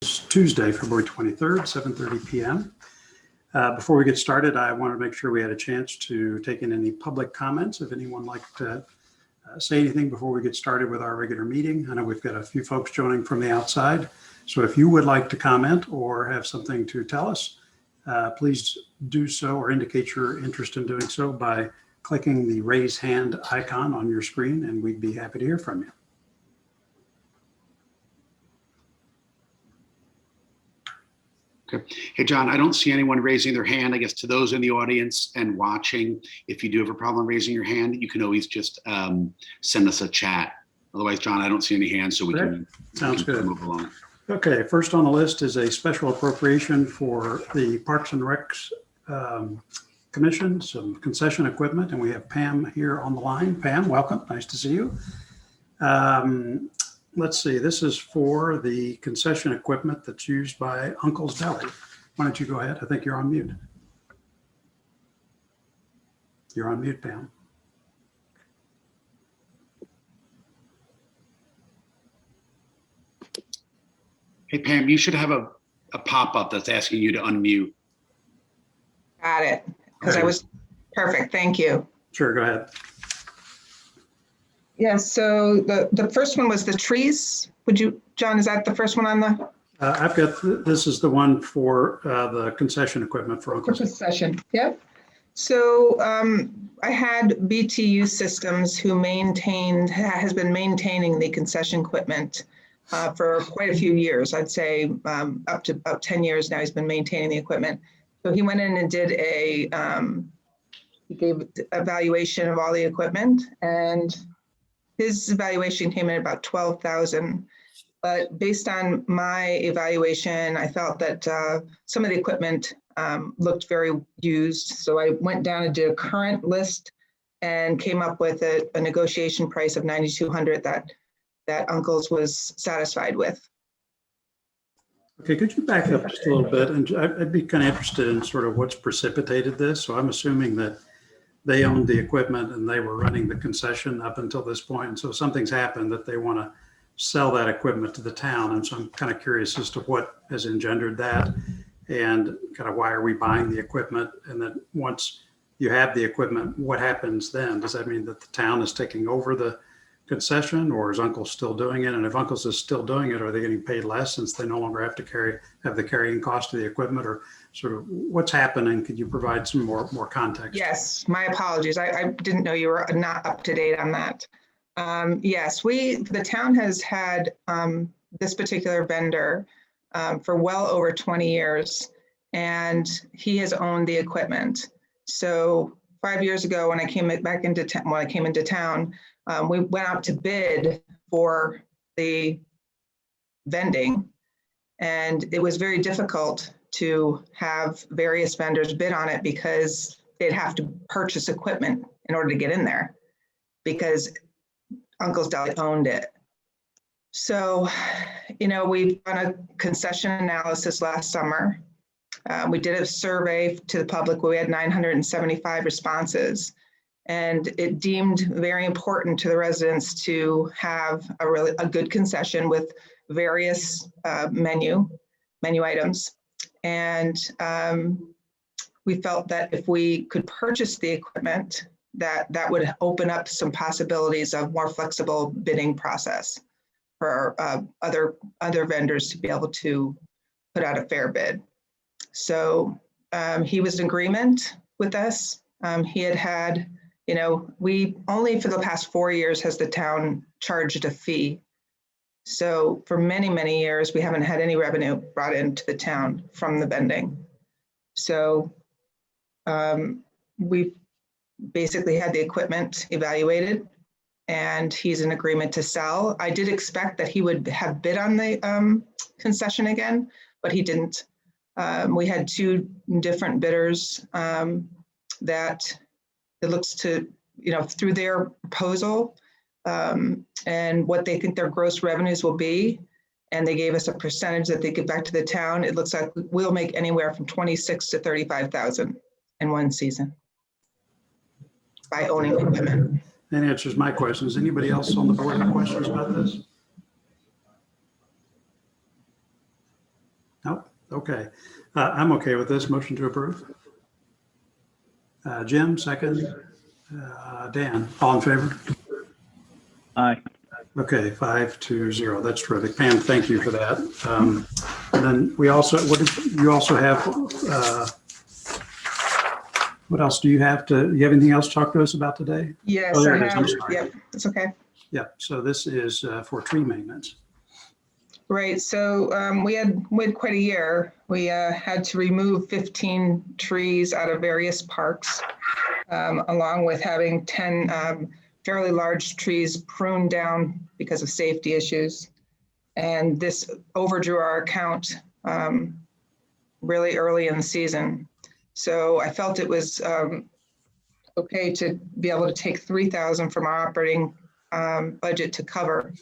Tuesday, February 23rd, 7:30 p.m. Before we get started, I want to make sure we had a chance to take in any public comments. If anyone would like to say anything before we get started with our regular meeting. I know we've got a few folks joining from the outside. So if you would like to comment or have something to tell us, please do so or indicate your interest in doing so by clicking the raise hand icon on your screen, and we'd be happy to hear from you. Okay. Hey, John, I don't see anyone raising their hand. I guess to those in the audience and watching, if you do have a problem raising your hand, you can always just send us a chat. Otherwise, John, I don't see any hands, so we can move along. Okay, first on the list is a special appropriation for the Parks and Recs Commission, some concession equipment, and we have Pam here on the line. Pam, welcome. Nice to see you. Let's see, this is for the concession equipment that's used by Uncle's Deli. Why don't you go ahead? I think you're on mute. You're on mute, Pam. Hey, Pam, you should have a pop-up that's asking you to unmute. Got it, because I was perfect. Thank you. Sure, go ahead. Yeah, so the first one was the trees. Would you, John, is that the first one on the? I've got, this is the one for the concession equipment for Uncle's. Concession, yep. So I had BTU Systems who has been maintaining the concession equipment for quite a few years. I'd say up to about 10 years now he's been maintaining the equipment. So he went in and did he gave an evaluation of all the equipment, and his evaluation came in about $12,000. But based on my evaluation, I felt that some of the equipment looked very used. So I went down and did a current list and came up with a negotiation price of $9,200 that Uncle's was satisfied with. Okay, could you back up just a little bit? And I'd be kind of interested in sort of what's precipitated this. So I'm assuming that they owned the equipment and they were running the concession up until this point. And so something's happened that they want to sell that equipment to the town. And so I'm kind of curious as to what has engendered that and kind of why are we buying the equipment? And then once you have the equipment, what happens then? Does that mean that the town is taking over the concession, or is Uncle still doing it? And if Uncle's is still doing it, are they getting paid less since they no longer have to have the carrying cost of the equipment, or sort of what's happening? Could you provide some more context? Yes, my apologies. I didn't know you were not up to date on that. Yes, the town has had this particular vendor for well over 20 years, and he has owned the equipment. So 5 years ago, when I came into town, we went out to bid for the vending, and it was very difficult to have various vendors bid on it because they'd have to purchase equipment in order to get in there because Uncle's Deli owned it. So, we've done a concession analysis last summer. We did a survey to the public where we had 975 responses. And it deemed very important to the residents to have a good concession with various menu items. And we felt that if we could purchase the equipment, that would open up some possibilities of more flexible bidding process for other vendors to be able to put out a fair bid. So he was in agreement with us. He had we only for the past 4 years has the town charged a fee. So for many, many years, we haven't had any revenue brought into the town from the vending. So we basically had the equipment evaluated, and he's in agreement to sell. I did expect that he would have bid on the concession again, but he didn't. We had two different bidders that it looks to, through their proposal and what they think their gross revenues will be, and they gave us a percentage that they give back to the town. It looks like we'll make anywhere from $26,000 to $35,000 in one season by owning equipment. That answers my questions. Anybody else on the board have questions about this? Okay. I'm okay with this. Motion to approve. Jim, second. Dan, all in favor? Aye. Okay, 5-0. That's terrific. Pam, thank you for that. And then we also, you also have, what else do you have you have anything else to talk to us about today? Yes, Oh, there I it is. I'm have. sorry. Yep, it's okay. Yeah, so this is for tree maintenance. Right, so we had quite a year. We had to remove 15 trees out of various parks, along with having 10 fairly large trees pruned down because of safety issues. And this overdrew our account really early in the season. So I felt it was okay to be able to take 3,000 from our operating budget to cover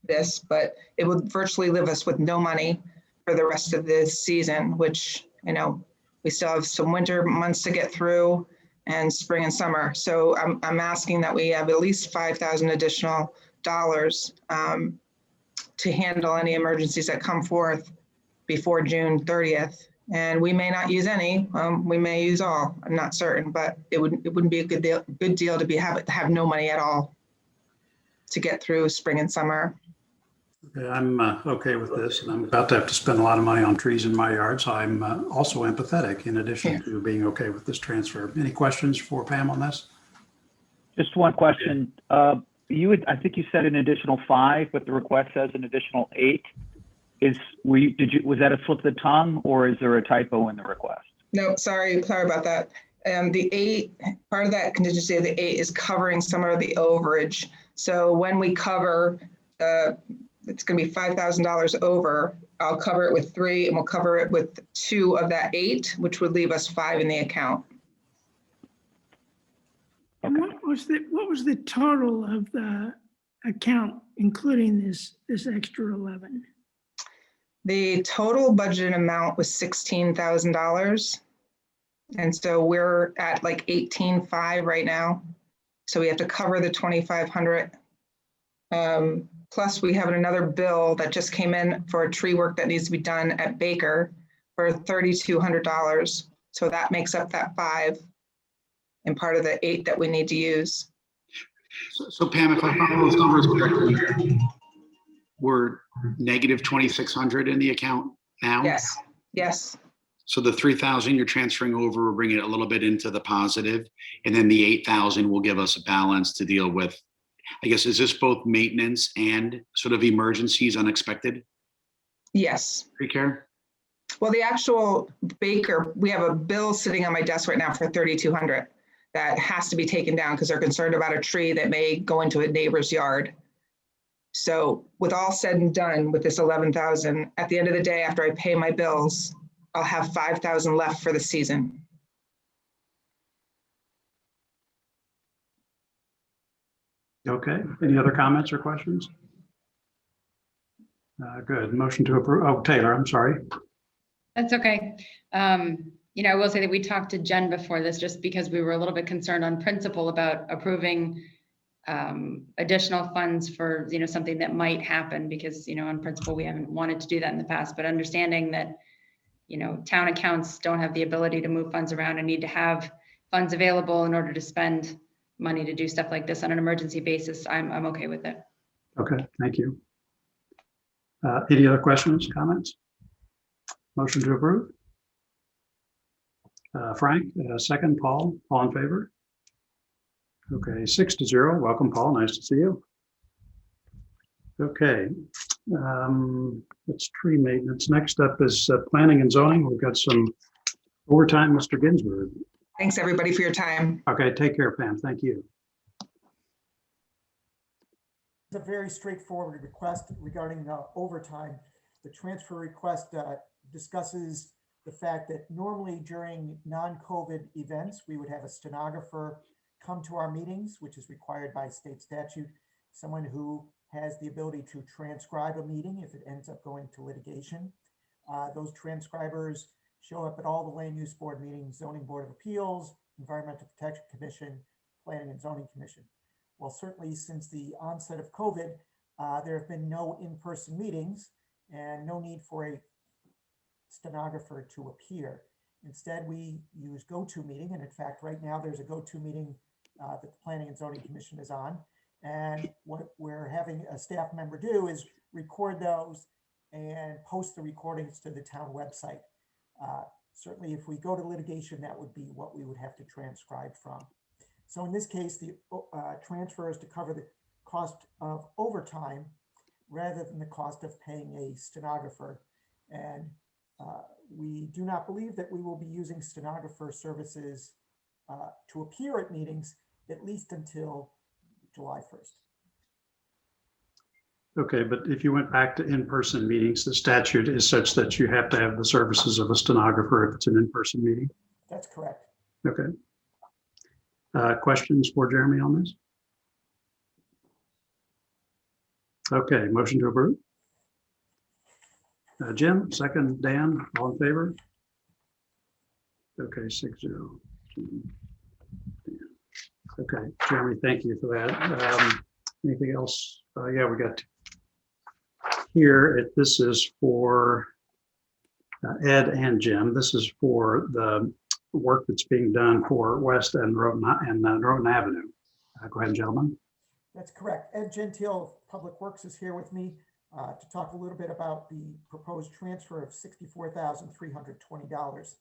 this, but it would virtually leave us with no money for the rest of this season, which, you know, we still have some winter months to get through and spring and summer. So I'm asking that we have at least $5,000 additional dollars to handle any emergencies that come forth before June 30th. And we may not use any, we may use all, I'm not certain, but it wouldn't be a good deal to have no money at all to get through spring and summer. Okay, I'm okay with this, and I'm about to have to spend a lot of money on trees in my yard, so I'm also empathetic in addition to being okay with this transfer. Any questions for Pam on this? Just one question. I think you said an additional 5, but the request says an additional 8. Was that a slip of the tongue, or is there a typo in the request? No, sorry about that. The 8, part of that contingency of the 8 is covering some of the overage. So when we cover, it's going to be $5,000 over. I'll cover it with 3, and we'll cover it with 2 of that 8, which would leave us 5 in the account. And what was the total of the account, including this extra 11? The total budget amount was $16,000. And so we're at like 18.5 right now. So we have to cover the 2,500. Plus we have another bill that just came in for tree work that needs to be done at Baker for $3,200. So that makes up that 5 and part of the 8 that we need to use. So Pam, if I follow those numbers correctly, we're negative 2,600 in the account now? Yes. So the 3,000 you're transferring over will bring it a little bit into the positive, and then the 8,000 will give us a balance to deal with. I guess, is this both maintenance and sort of emergencies, unexpected? Yes. Pre-care? Well, the actual Baker, we have a bill sitting on my desk right now for $3,200 that has to be taken down because they're concerned about a tree that may go into a neighbor's yard. So with all said and done with this 11,000, at the end of the day, after I pay my bills, I'll have 5,000 left for the season. Okay, any other comments or questions? Good, motion to approve. Oh, Taylor, I'm sorry. That's okay. I will say that we talked to Jen before this just because we were a little bit concerned on principle about approving additional funds for, something that might happen because, on principle, we haven't wanted to do that in the past, but understanding that, town accounts don't have the ability to move funds around and need to have funds available in order to spend money to do stuff like this on an emergency basis, I'm okay with it. Okay, thank you. Any other questions, comments? Motion to approve. Frank, second. Paul, all in favor? Okay, 6-0. Welcome, Paul. Nice to see you. Okay, it's tree maintenance. Next up is planning and zoning. We've got some overtime, Mr. Ginsburg. Thanks, everybody, for your time. Okay, take care, Pam. Thank you. It's a very straightforward request regarding overtime. The transfer request discusses the fact that normally during non-COVID events, we would have a stenographer come to our meetings, which is required by state statute, someone who has the ability to transcribe a meeting if it ends up going to litigation. Those transcribers show up at all the land use board meetings, zoning board of appeals, environmental protection commission, planning and zoning commission. Well, certainly since the onset of COVID, there have been no in-person meetings and no need for a stenographer to appear. Instead, we use GoToMeeting, and in fact, right now there's a GoToMeeting that the Planning and Zoning Commission is on. And what we're having a staff member do is record those and post the recordings to the town website. Certainly, if we go to litigation, that would be what we would have to transcribe from. So in this case, the transfer is to cover the cost of overtime rather than the cost of paying a stenographer. And we do not believe that we will be using stenographer services to appear at meetings, at least until July 1st. Okay, but if you went back to in-person meetings, the statute is such that you have to have the services of a stenographer if it's an in-person meeting? That's correct. Okay. Questions for Jeremy on this? Okay, motion to approve. Jim, second. Dan, all in favor? Okay, 6-0. Okay, Jeremy, thank you for that. Anything else? Yeah, we got here. This is for Ed and Jim. This is for the work that's being done for West and Roten Avenue. Go ahead, gentlemen. That's correct. Ed Gentile of Public Works is here with me to talk a little bit about the proposed transfer of $64,320.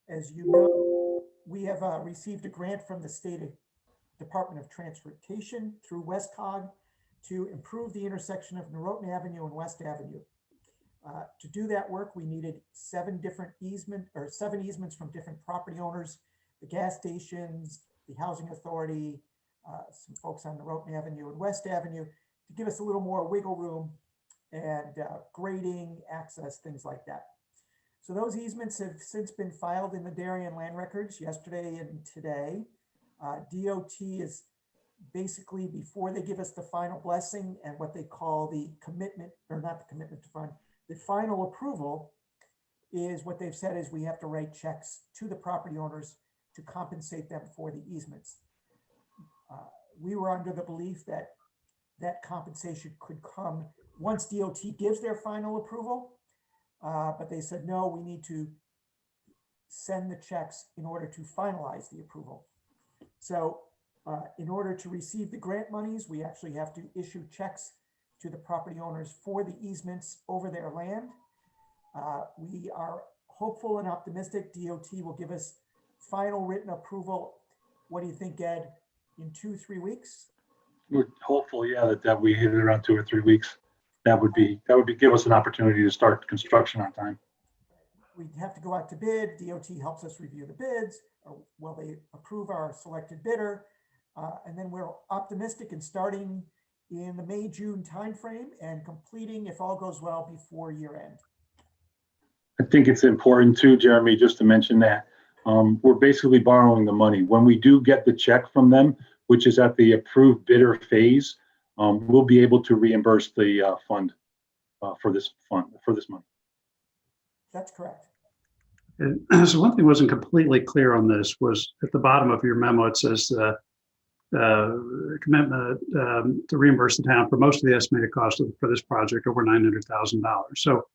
As you know, we have received a grant from the State Department of Transportation through WestCog to improve the intersection of Norotan Avenue and West Avenue. To do that work, we needed seven easements from different property owners, the gas stations, the housing authority, some folks on Norotan Avenue and West Avenue, to give us a little more wiggle room and grading, access, things like that. So those easements have since been filed in the Darien Land Records yesterday and today. DOT is basically, before they give us the final blessing and what they call the commitment, or not the commitment to fund, the final approval, is what they've said is we have to write checks to the property owners to compensate them for the easements. We were under the belief that that compensation could come once DOT gives their final approval, but they said, no, we need to send the checks in order to finalize the approval. So in order to receive the grant monies, we actually have to issue checks to the property owners for the easements over their land. We are hopeful and optimistic DOT will give us final written approval. What do you think, Ed? In 2-3 weeks? We're hopeful, yeah, that we hit it around 2 or 3 weeks. That would give us an opportunity to start construction on time. We'd have to go out to bid. DOT helps us review the bids, or well, they approve our selected bidder. And then we're optimistic in starting in the May-June timeframe and completing, if all goes well, before year end. I think it's important too, Jeremy, just to mention that we're basically borrowing the money. When we do get the check from them, which is at the approved bidder phase, we'll be able to reimburse the fund for this money. That's correct. And so one thing wasn't completely clear on this was at the bottom of your memo, it says commitment to reimburse the town for most of the estimated cost for this project, over $900,000. So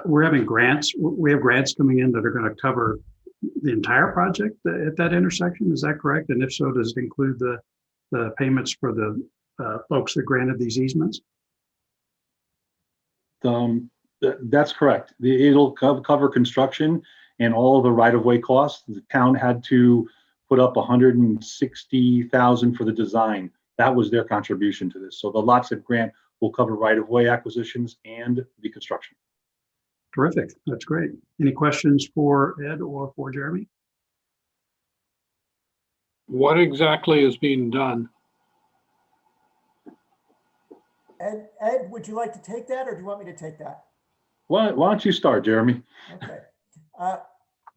we're having grants. We have grants coming in that are going to cover the entire project at that intersection. Is that correct? And if so, does it include the payments for the folks that granted these easements? That's correct. It'll cover construction and all the right-of-way costs. The town had to put up $160,000 for the design. That was their contribution to this. So the LOTSIP grant will cover right-of-way acquisitions and the construction. Terrific. That's great. Any questions for Ed or for Jeremy? What exactly is being done? Ed, would you like to take that, or do you want me to take that? Why don't you start, Jeremy? Okay.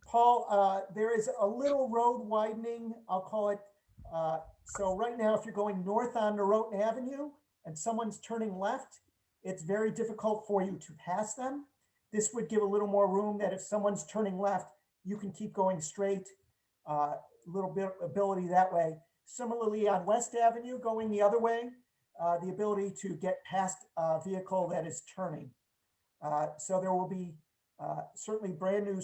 Paul, there is a little road widening, I'll call it. So right now, if you're going north on Norotan Avenue and someone's turning left, it's very difficult for you to pass them. This would give a little more room that if someone's turning left, you can keep going straight, a little bit ability that way. Similarly, on West Avenue, going the other way, the ability to get past a vehicle that is turning. So there will be Certainly brand new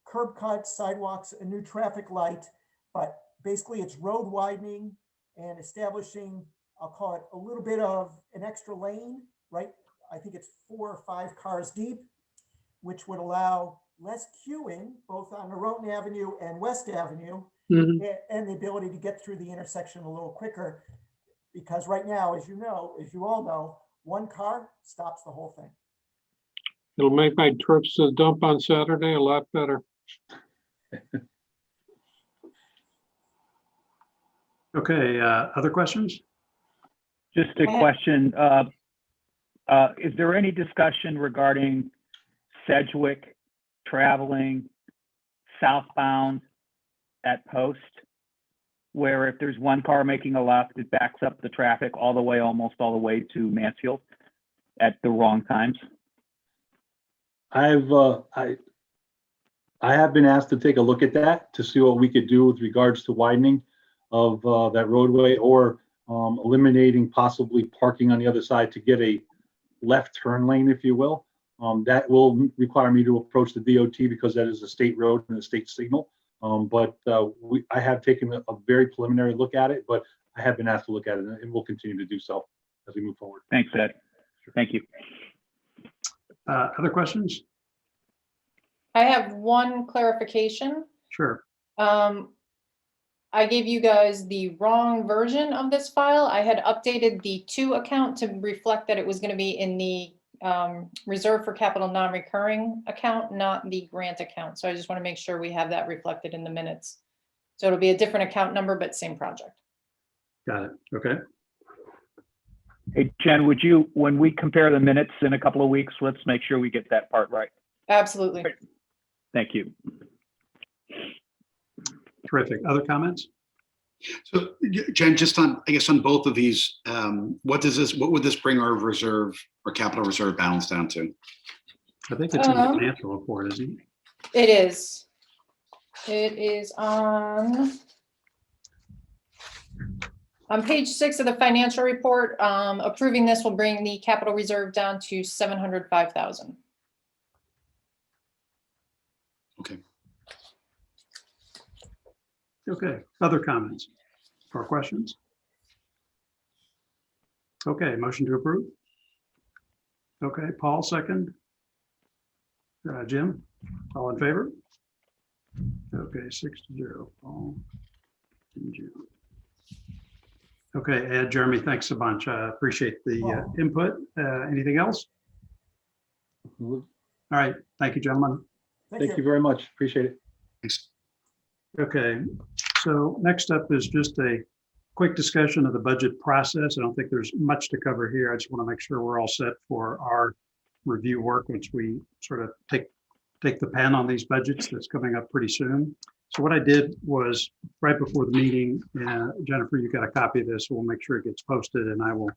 curb cuts, sidewalks, a new traffic light, but basically it's road widening and establishing, I'll call it a little bit of an extra lane, right? I think it's 4 or 5 cars deep, which would allow less queuing both on Norotan Avenue and West Avenue, and the ability to get through the intersection a little quicker. Because right now, as you know, as you all know, one car stops the whole thing. It'll make my trips to the dump on Saturday a lot better. Okay, other questions? Just a question. Is there any discussion regarding Sedgwick traveling southbound at Post, where if there's one car making a left, it backs up the traffic all the way, almost all the way to Mansfield at the wrong times? I have been asked to take a look at that to see what we could do with regards to widening of that roadway, or eliminating possibly parking on the other side to get a left turn lane, if you will. That will require me to approach the DOT because that is a state road and a state signal. I have taken a very preliminary look at it, but I have been asked to look at it, and we'll continue to do so as we move forward. Thanks, Ed. Thank you. Other questions? I have one clarification. Sure. I gave you guys the wrong version of this file. I had updated the to account to reflect that it was going to be in the reserve for capital non-recurring account, not the grant account. So I just want to make sure we have that reflected in the minutes. So it'll be a different account number, but same project. Got it. Okay. Hey, Jen, would you, when we compare the minutes in a couple of weeks, let's make sure we get that part right. Absolutely. Thank you. Terrific. Other comments? So Jen, just on, I guess on both of these, what would this bring our reserve or capital reserve balance down to? I think it's in the financial report, isn't it? It is. It is on page 6 of the financial report. Approving this will bring the capital reserve down to 705,000. Okay. Okay. Other comments or questions? Okay. Motion to approve. Okay. Paul, second. Jim, all in favor? Okay. 6-0. Paul and Jim. Okay. Ed, Jeremy, thanks a bunch. I appreciate the input. Anything else? All right. Thank you, gentlemen. Thank you very much. Appreciate it. Thanks. Okay, so next up is just a quick discussion of the budget process. I don't think there's much to cover here. I just want to make sure we're all set for our review work, which we sort of take the pen on these budgets that's coming up pretty soon. So what I did was right before the meeting, Jennifer, you got a copy of this. So we'll make sure it gets posted, and I will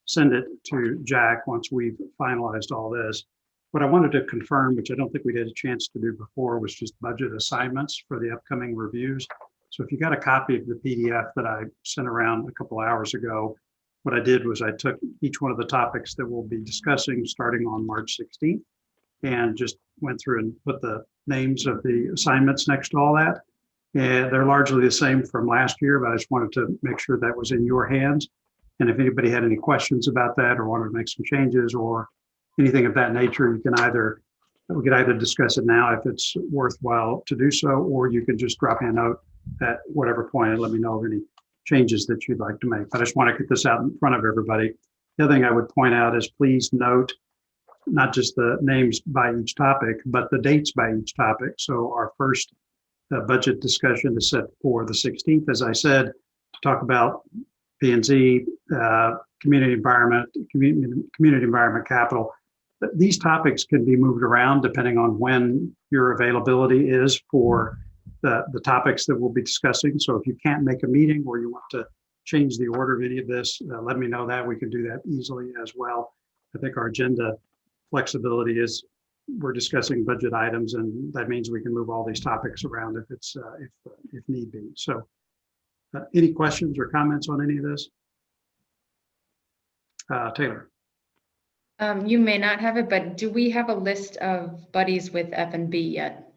send it to Jack once we've finalized all this. What I wanted to confirm, which I don't think we had a chance to do before, was just budget assignments for the upcoming reviews. So if you got a copy of the PDF that I sent around a couple hours ago, what I did was I took each one of the topics that we'll be discussing starting on March 16th and just went through and put the names of the assignments next to all that. And they're largely the same from last year, but I just wanted to make sure that was in your hands. And if anybody had any questions about that or wanted to make some changes or anything of that nature, we can either discuss it now if it's worthwhile to do so, or you can just drop me a note at whatever point and let me know of any changes that you'd like to make. But I just want to get this out in front of everybody. The other thing I would point out is please note not just the names by each topic, but the dates by each topic. So our first budget discussion is set for the 16th, as I said, to talk about P&Z, community environment capital. These topics can be moved around depending on when your availability is for the topics that we'll be discussing. So if you can't make a meeting or you want to change the order of any of this, let me know that. We can do that easily as well. I think our agenda flexibility is we're discussing budget items, and that means we can move all these topics around if it's if need be. So any questions or comments on any of this? Taylor. You may not have it, but do we have a list of buddies with F&B yet?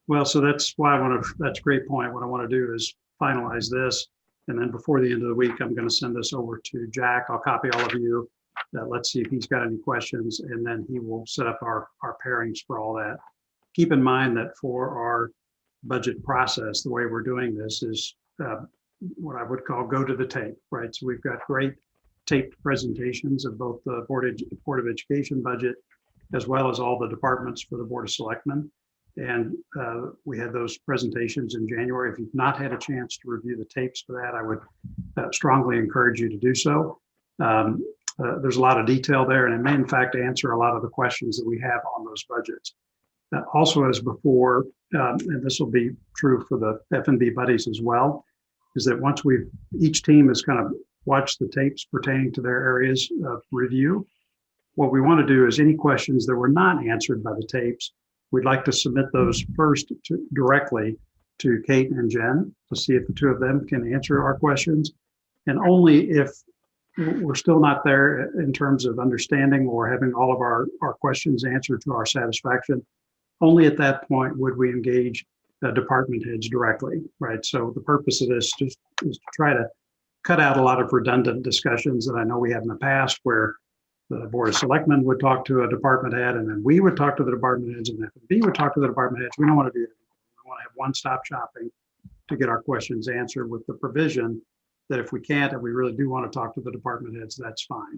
Well, so that's why that's a great point. What I want to do is finalize this. And then before the end of the week, I'm going to send this over to Jack. I'll copy all of you. Let's see if he's got any questions, and then he will set up our pairings for all that. Keep in mind that for our budget process, the way we're doing this is what I would call go to the tape, right? So we've got great taped presentations of both the Board of Education budget, as well as all the departments for the Board of Selectmen. And we had those presentations in January. If you've not had a chance to review the tapes for that, I would strongly encourage you to do so. There's a lot of detail there, and it may in fact answer a lot of the questions that we have on those budgets. Also, as before, and this will be true for the F&B buddies as well, is that once each team has kind of watched the tapes pertaining to their areas of review, what we want to do is any questions that were not answered by the tapes, we'd like to submit those first directly to Kate and Jen to see if the two of them can answer our questions. And only if we're still not there in terms of understanding or having all of our questions answered to our satisfaction, only at that point would we engage the department heads directly, right? So the purpose of this is to try to cut out a lot of redundant discussions that I know we had in the past, where the Board of Selectmen would talk to a department head, and then we would talk to the department heads, and F&B would talk to the department heads. We don't want to do that. We want to have one-stop shopping to get our questions answered, with the provision that if we can't and we really do want to talk to the department heads, that's fine.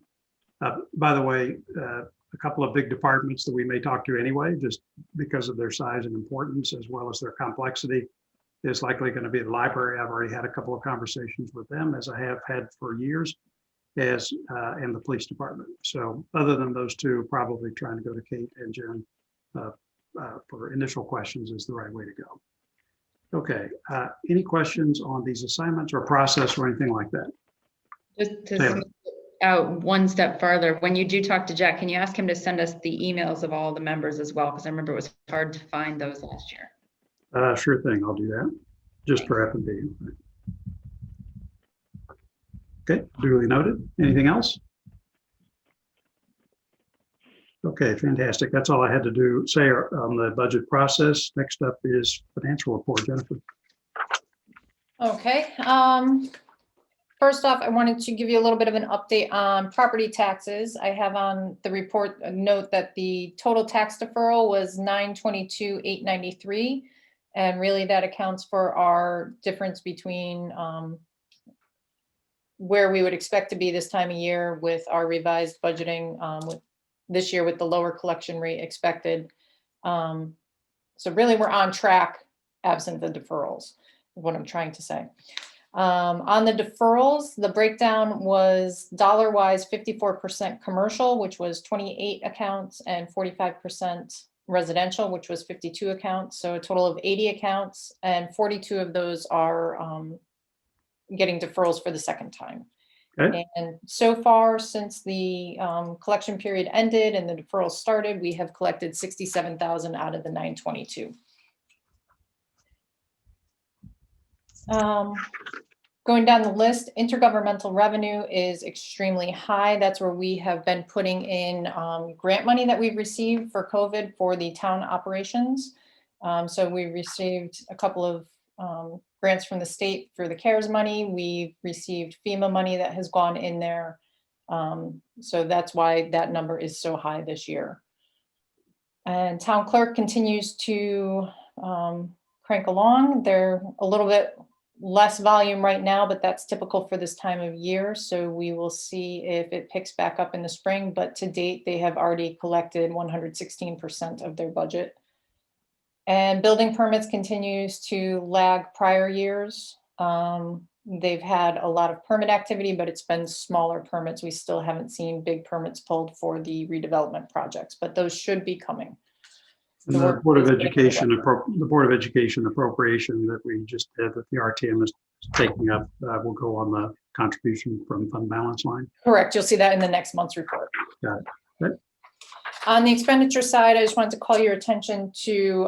By the way, a couple of big departments that we may talk to anyway, just because of their size and importance, as well as their complexity, is likely going to be the library. I've already had a couple of conversations with them, as I have had for years, and the police department. So other than those two, probably trying to go to Kate and Jen for initial questions is the right way to go. Okay, any questions on these assignments or process or anything like that? Just to smooth it out one step farther, when you do talk to Jack, can you ask him to send us the emails of all the members as well? Because I remember it was hard to find those last year. Sure thing, I'll do that, just for F&B. Okay, duly noted. Anything else? Okay, fantastic. That's all I had to say on the budget process. Next up is financial report, Jennifer. Okay. First off, I wanted to give you a little bit of an update on property taxes. I have on the report a note that the total tax deferral was $922,893, and really that accounts for our difference between where we would expect to be this time of year with our revised budgeting with this year with the lower collection rate expected. So really we're on track absent the deferrals, is what I'm trying to say. On the deferrals, the breakdown was dollar-wise 54% commercial, which was 28 accounts, and 45% residential, which was 52 accounts. So a total of 80 accounts, and 42 of those are getting deferrals for the second time. Okay. And so far, since the collection period ended and the deferrals started, we have collected 67,000 out of the 922. Going down the list, intergovernmental revenue is extremely high. That's where we have been putting in grant money that we've received for COVID for the town operations. So we received a couple of grants from the state for the CARES money. We've received FEMA money that has gone in there. So that's why that number is so high this year. And town clerk continues to crank along. They're a little bit less volume right now, but that's typical for this time of year. So we will see if it picks back up in the spring, but to date, they have already collected 116% of their budget. And building permits continues to lag prior years. They've had a lot of permit activity, but it's been smaller permits. We still haven't seen big permits pulled for the redevelopment projects, but those should be coming. And the Board of Education, the Board of Education appropriation that we just did that the RTM is taking up will go on the contribution from fund balance line. Correct. You'll see that in the next month's report. Got it. Okay. On the expenditure side, I just wanted to call your attention to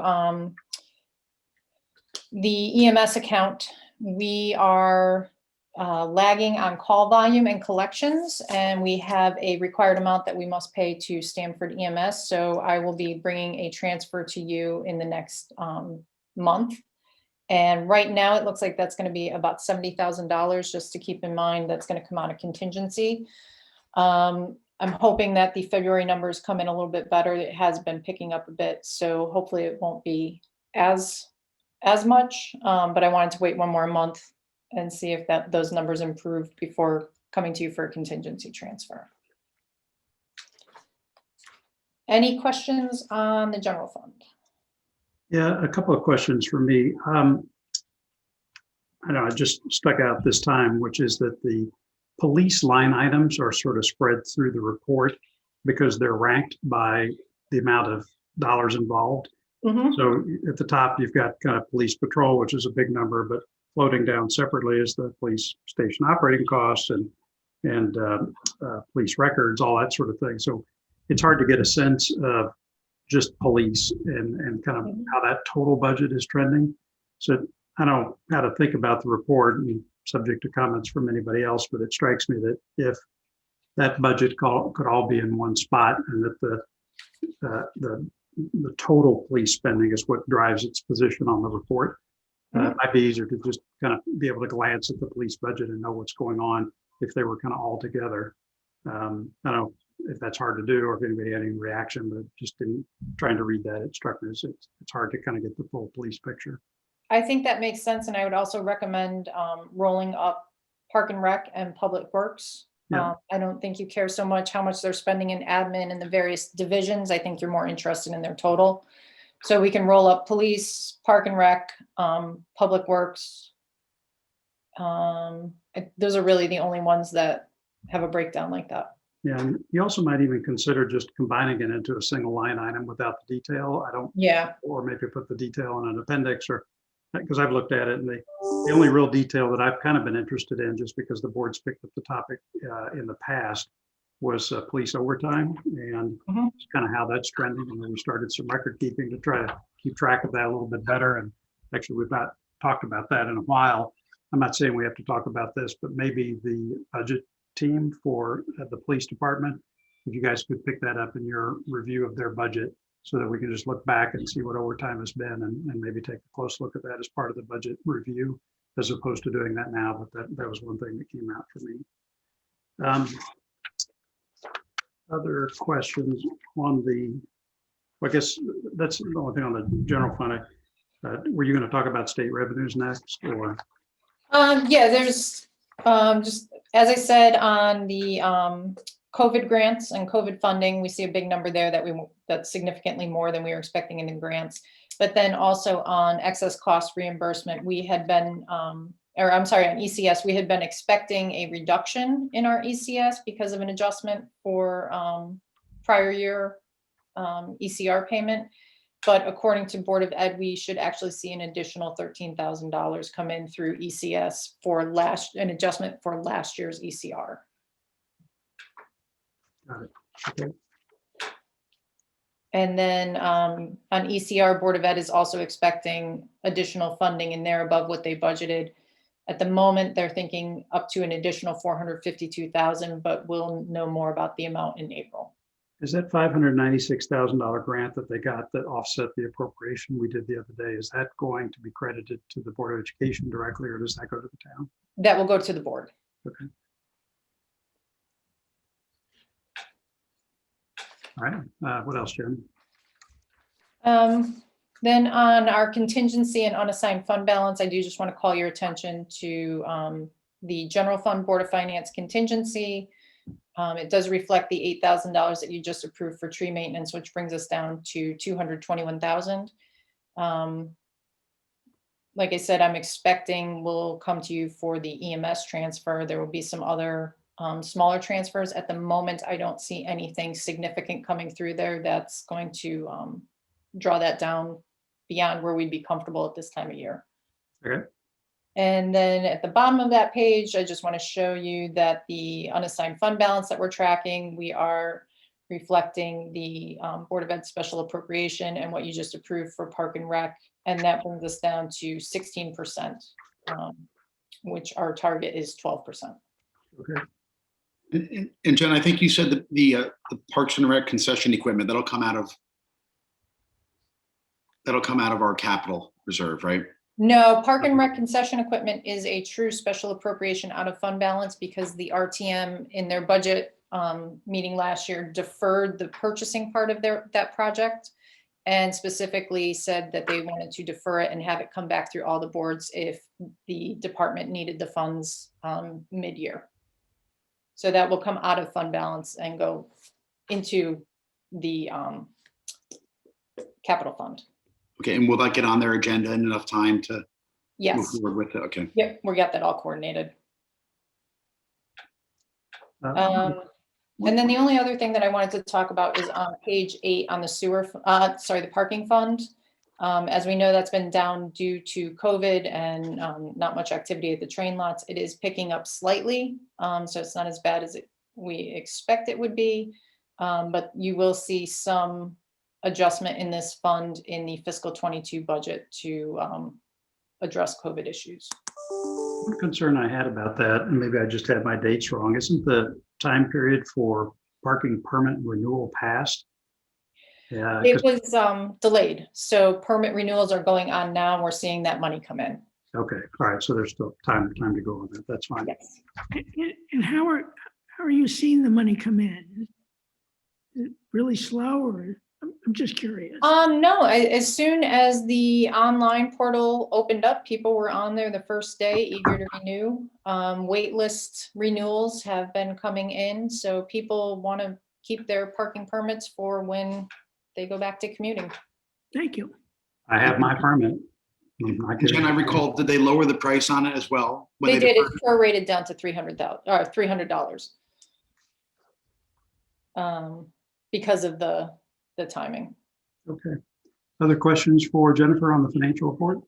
the EMS account. We are lagging on call volume and collections, and we have a required amount that we must pay to Stamford EMS. So I will be bringing a transfer to you in the next month. And right now, it looks like that's going to be about $70,000, just to keep in mind that's going to come out of contingency. I'm hoping that the February numbers come in a little bit better. It has been picking up a bit, so hopefully it won't be as much. But I wanted to wait one more month and see if those numbers improve before coming to you for a contingency transfer. Any questions on the general fund? Yeah, a couple of questions for me. I know it just stuck out this time, which is that the police line items are sort of spread through the report because they're ranked by the amount of dollars involved. So at the top, you've got kind of police patrol, which is a big number, but floating down separately is the police station operating costs and police records, all that sort of thing. So it's hard to get a sense of just police and kind of how that total budget is trending. So I don't know how to think about the report, and subject to comments from anybody else, but it strikes me that if that budget could all be in one spot, and that the total police spending is what drives its position on the report, it might be easier to just kind of be able to glance at the police budget and know what's going on if they were kind of all together. I don't know if that's hard to do or if anybody had any reaction, but just in trying to read that, it struck me as it's hard to kind of get the full police picture. I think that makes sense, and I would also recommend rolling up Park and Rec and Public Works. Yeah. I don't think you care so much how much they're spending in admin and the various divisions. I think you're more interested in their total. So we can roll up Police, Park and Rec, Public Works. Those are really the only ones that have a breakdown like that. Yeah, and you also might even consider just combining it into a single line item without the detail. Or maybe put the detail in an appendix, or because I've looked at it, and the only real detail that I've kind of been interested in, just because the board's picked up the topic in the past, was police overtime and kind of how that's trending. And then we started some record keeping to try to keep track of that a little bit better. And actually, we've not talked about that in a while. I'm not saying we have to talk about this, but maybe the budget team for the police department, if you guys could pick that up in your review of their budget, so that we can just look back and see what overtime has been, and maybe take a close look at that as part of the budget review, as opposed to doing that now. But that was one thing that came out for me. Other questions on I guess that's the only thing on the general fund. Were you going to talk about state revenues next, or? Yeah, there's just, as I said, on the COVID grants and COVID funding, we see a big number there that's significantly more than we were expecting in the grants. But then also on excess cost reimbursement, we had been, on ECS, we had been expecting a reduction in our ECS because of an adjustment for prior year ECR payment. But according to Board of Ed, we should actually see an additional $13,000 come in through ECS for an adjustment for last year's ECR. Got it. Okay. And then on ECR, Board of Ed is also expecting additional funding in there above what they budgeted. At the moment, they're thinking up to an additional $452,000, but we'll know more about the amount in April. Is that $596,000 grant that they got that offset the appropriation we did the other day, is that going to be credited to the Board of Education directly, or does that go to the town? That will go to the board. Okay. All right. What else, Jen? Then on our contingency and unassigned fund balance, I do just want to call your attention to the general fund Board of Finance contingency. It does reflect the $8,000 that you just approved for tree maintenance, which brings us down to $221,000. Like I said, I'm expecting we'll come to you for the EMS transfer. There will be some other smaller transfers. At the moment, I don't see anything significant coming through there that's going to draw that down beyond where we'd be comfortable at this time of year. Okay. And then at the bottom of that page, I just want to show you that the unassigned fund balance that we're tracking, we are reflecting the Board of Ed special appropriation and what you just approved for Park and Rec. And that brings us down to 16%, which our target is 12%. Okay. And Jen, I think you said that the Parks and Rec concession equipment, that'll come out of our capital reserve, right? No, Park and Rec concession equipment is a true special appropriation out of fund balance because the RTM in their budget meeting last year deferred the purchasing part of that project and specifically said that they wanted to defer it and have it come back through all the boards if the department needed the funds mid-year. So that will come out of fund balance and go into the capital fund. Okay, and will that get on their agenda in enough time to move Yes. forward with it? Okay. Yep, we got that all coordinated. And then the only other thing that I wanted to talk about is on page 8 on the the parking fund. As we know, that's been down due to COVID and not much activity at the train lots. It is picking up slightly, so it's not as bad as we expect it would be. But you will see some adjustment in this fund in the fiscal 22 budget to address COVID issues. One concern I had about that, and maybe I just had my dates wrong, isn't the time period for parking permit renewal passed? Yeah, It was delayed, so permit renewals are going on now. We're seeing that money come in. okay, all right, so there's still time to go on that. That's fine. Yes. And how are you seeing the money come in? Is it really slow, or I'm just curious? No, as soon as the online portal opened up, people were on there the first day, eager to renew. Wait list renewals have been coming in, so people want to keep their parking permits for when they go back to commuting. Thank you. I have my permit. Jen, I recall, did they lower the price on it as well? when They did. deferred It's prorated down to $300 because of the timing. Okay. Other questions for Jennifer on the financial report?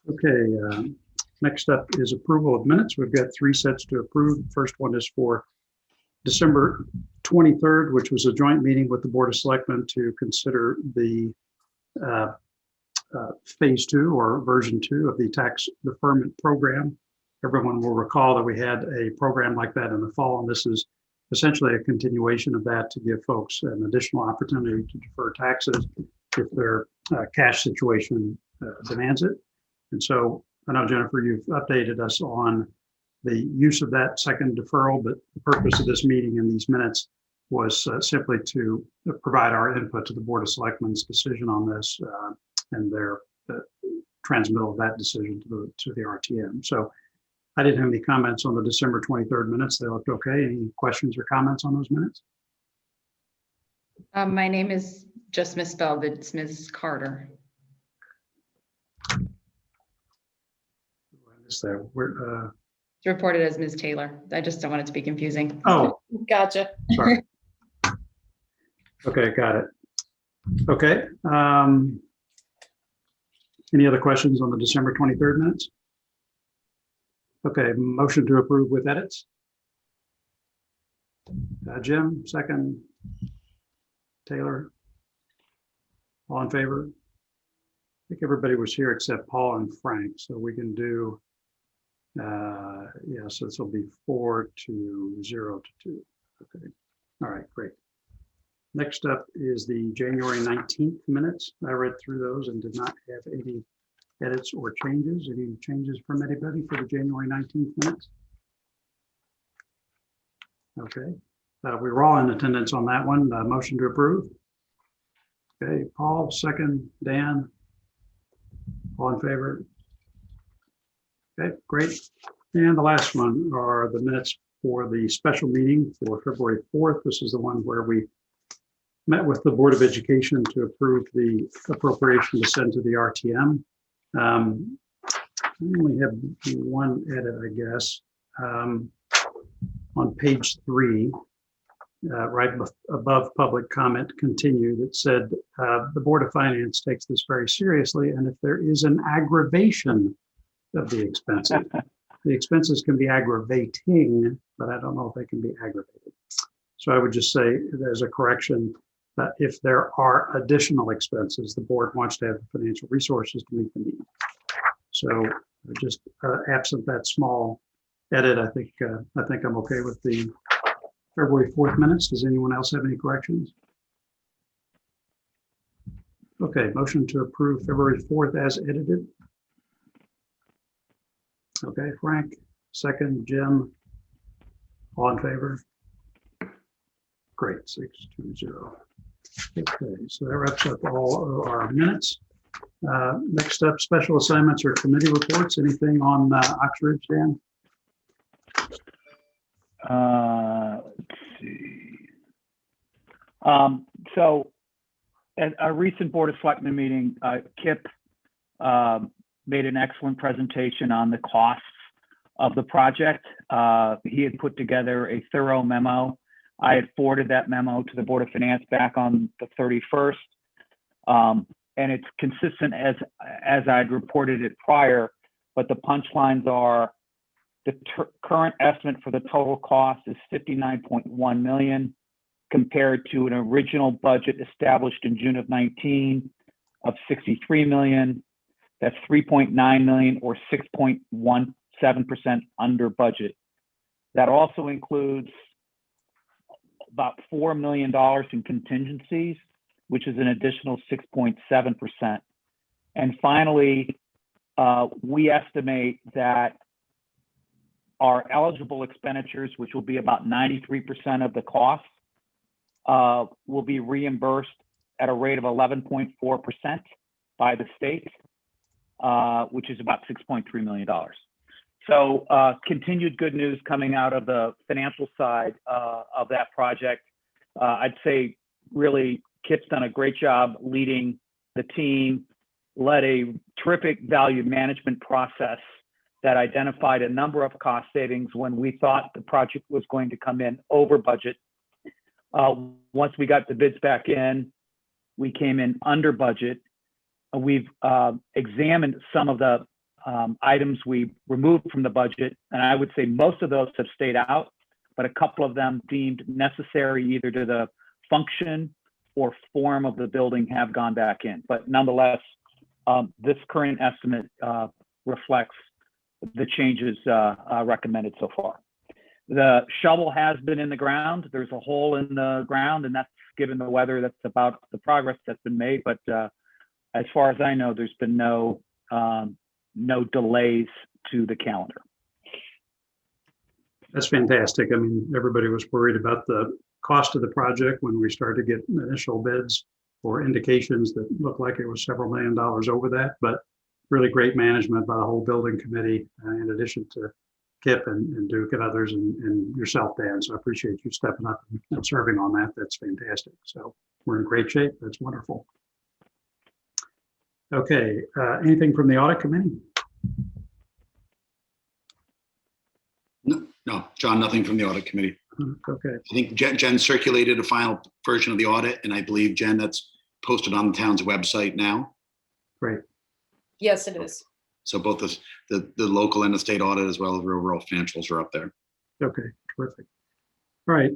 Okay, next up is approval of minutes. We've got 3 sets to approve. The first one is for December 23rd, which was a joint meeting with the Board of Selectmen to consider the phase 2 or version 2 of the tax deferment program. Everyone will recall that we had a program like that in the fall, and this is essentially a continuation of that to give folks an additional opportunity to defer taxes if their cash situation demands it. And so I know, Jennifer, you've updated us on the use of that second deferral, but the purpose of this meeting and these minutes was simply to provide our input to the Board of Selectmen's decision on this and their transmittal of that decision to the RTM. So I didn't have any comments on the December 23rd minutes. They looked okay. Any questions or comments on those minutes? My name is just misspelled. It's Ms. Carter. Is there, It's reported as Ms. Taylor. I just don't want it to be confusing. oh, Gotcha. sorry. Okay, got it. Okay. Any other questions on the December 23rd minutes? Okay, motion to approve with edits. Jim, second. Taylor. All in favor? I think everybody was here except Paul and Frank, so we can do, yeah, so this will be 4-0 to 2. Okay, all right, great. Next up is the January 19th minutes. I read through those and did not have any edits or changes. Any changes from anybody for the January 19th minutes? Okay, we were all in attendance on that one. Motion to approve. Okay, Paul, second. Dan, all in favor? Okay, great. And the last one are the minutes for the special meeting for February 4th. This is the one where we met with the Board of Education to approve the appropriation to send to the RTM. I only have one edit, I guess. On page 3, right above public comment continued, it said, the Board of Finance takes this very seriously, and if there is an aggravation of the expenses, the expenses can be aggravating, but I don't know if they can be aggravated. So I would just say, as a correction, if there are additional expenses, the board wants to have the financial resources to meet the need. So just absent that small edit, I think I'm okay with the February 4th minutes. Does anyone else have any corrections? Okay, motion to approve February 4th as edited. Okay, Frank, second, Jim, all in favor? Great, 6-2-0. Okay, so that wraps up all of our minutes. Next up, special assignments or committee reports. Anything on Oxbridge, Dan? Let's see. So at a recent Board of Selectmen meeting, Kip made an excellent presentation on the costs of the project. He had put together a thorough memo. I had forwarded that memo to the Board of Finance back on the 31st. And it's consistent as I'd reported it prior, but the punchlines are the current estimate for the total cost is $59.1 million compared to an original budget established in June of 19 of $63 million. That's $3.9 million or 6.17% under budget. That also includes about $4 million in contingencies, which is an additional 6.7%. And finally, we estimate that our eligible expenditures, which will be about 93% of the cost, will be reimbursed at a rate of 11.4% by the state, which is about $6.3 million. So continued good news coming out of the financial side of that project. I'd say really Kip's done a great job leading the team, led a terrific value management process that identified a number of cost savings when we thought the project was going to come in over budget. Once we got the bids back in, we came in under budget. We've examined some of the items we removed from the budget, and I would say most of those have stayed out, but a couple of them deemed necessary either to the function or form of the building have gone back in. But nonetheless, this current estimate reflects the changes recommended so far. The shovel has been in the ground. There's a hole in the ground, and that's given the weather, that's about the progress that's been made. But as far as I know, there's been no delays to the calendar. That's fantastic. I mean, everybody was worried about the cost of the project when we started to get initial bids or indications that looked like it was several $1 million over that, but really great management by the whole building committee, in addition to Kip and Duke and others and yourself, Dan. So I appreciate you stepping up and serving on that. That's fantastic. So we're in great shape. That's wonderful. Okay, anything from the audit committee? No, John, nothing from the audit committee. Okay. I think Jen circulated a final version of the audit, and I believe, Jen, that's posted on the town's website now. Great. Yes, it is. So both the local and the state audit as well as the overall financials are up there. Okay, terrific. All right,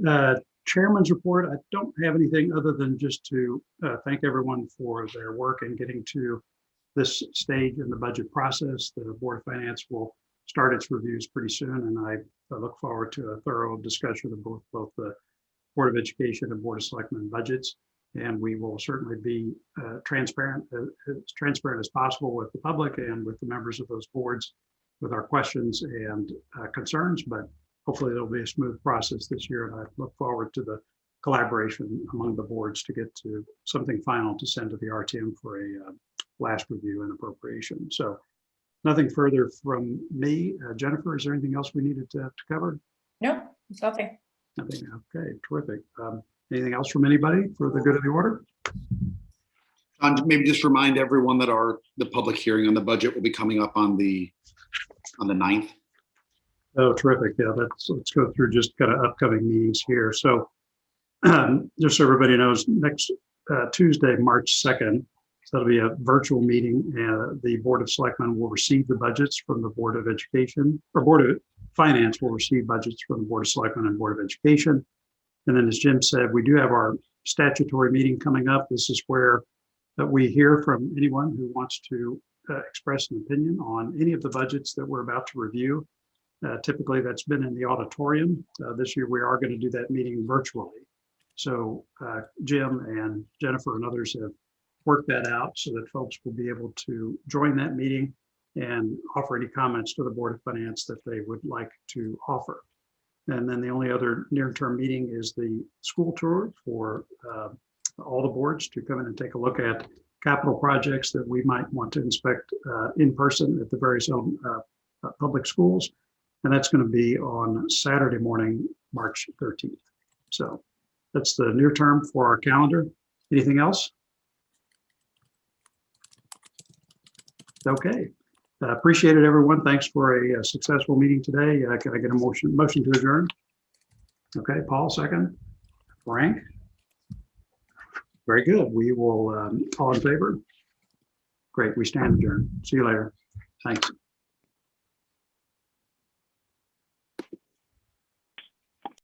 chairman's report. I don't have anything other than just to thank everyone for their work in getting to this stage in the budget process. The Board of Finance will start its reviews pretty soon, and I look forward to a thorough discussion of both the Board of Education and Board of Selectmen budgets. And we will certainly be transparent as possible with the public and with the members of those boards with our questions and concerns, but hopefully it'll be a smooth process this year. And I look forward to the collaboration among the boards to get to something final to send to the RTM for a last review and appropriation. So nothing further from me. Jennifer, is there anything else we needed to cover? No, nothing. Nothing. Okay, terrific. Anything else from anybody for the good of the order? Maybe just remind everyone that the public hearing on the budget will be coming up on the 9th. Oh, terrific. Yeah, let's go through just kind of upcoming meetings here. So just so everybody knows, next Tuesday, March 2nd, so that'll be a virtual meeting. The Board of Selectmen will receive the budgets from the Board of Education, or Board of Finance will receive budgets from the Board of Selectmen and Board of Education. And then, as Jim said, we do have our statutory meeting coming up. This is where we hear from anyone who wants to express an opinion on any of the budgets that we're about to review. Typically, that's been in the auditorium. This year, we are going to do that meeting virtually. So Jim and Jennifer and others have worked that out so that folks will be able to join that meeting and offer any comments to the Board of Finance that they would like to offer. And then the only other near-term meeting is the school tour for all the boards to come in and take a look at capital projects that we might want to inspect in person at the various public schools. And that's going to be on Saturday morning, March 13th. So that's the near term for our calendar. Anything else? Okay. Appreciate it, everyone. Thanks for a successful meeting today. Can I get a motion to adjourn? Okay, Paul, second. Frank? Very good. We will, all in favor? Great, we stand adjourned. See you later. Thanks.